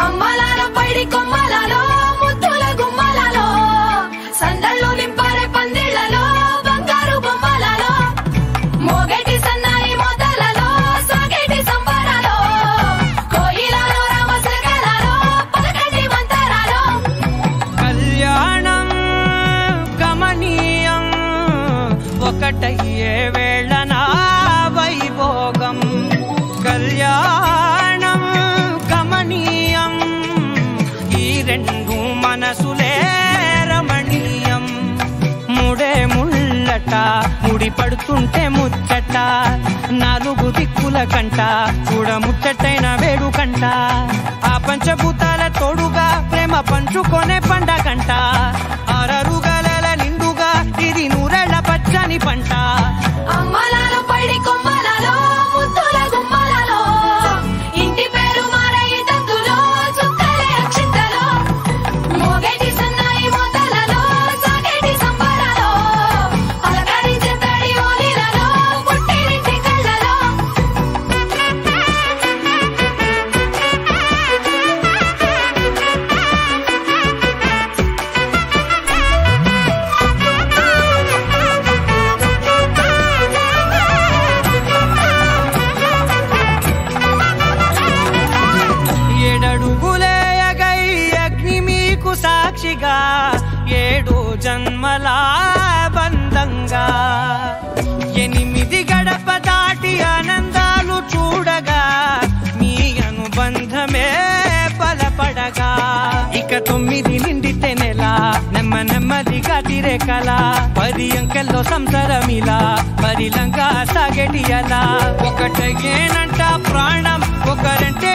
అమ్మలాలో పైడి కొమ్మలలో ముద్దుల గుమ్మలలో సందళ్ళు నింపారే పందిళ్లలో బంగారు బొమ్మలలో మోగేటి సన్నాయి మోతలలో సాగేటి సంబరాలో కోయిలలో రామశకలలో పలకటి మంతరాలో కళ్యాణం గమనీయం ఒకటయ్యే వేళనా వైభోగం కళ్యాణం గమనీయం ఈ రెండు మనసులే రమణీయం ముడే ముళ్ళట ముడి పడుతుంటే ముచ్చట నాలుగు దిక్కుల కంట చూడ ముచ్చటైన వేడుకంట ఆ పంచభూతాల తోడుగా ప్రేమ పంచుకొనే పండగంట అరరుగల నిండుగా ఇది నూరెళ్ళ పచ్చని పంట అమ్మలాలో పైడి కొమ్మలలో ముద్దుల గుమ్మలలో ఇంటి పేరు మారయి తందులో చుక్కలే అక్షింతలో మోగేటి సన్నాయి మోతలలో సాగేటి సంబరాలో పలకరించే తడి ఓలిలలో పుట్టినింటి కళ్ళలో ఏడడుగులేయగై అగ్ని మీకు సాక్షిగా 7 జన్మల బంధంగా 8 గడప దాటి ఆనందాలు చూడగా మీ అనుబంధమే బలపడగా ఇక 9 నిండితే నెల నెమ్మదిగా తిరే కల 10 అంకెల్లో సంసారమిలా పరిలంగా సాగేటి అలా ఒకటేనంట ప్రాణం ఒకరంటే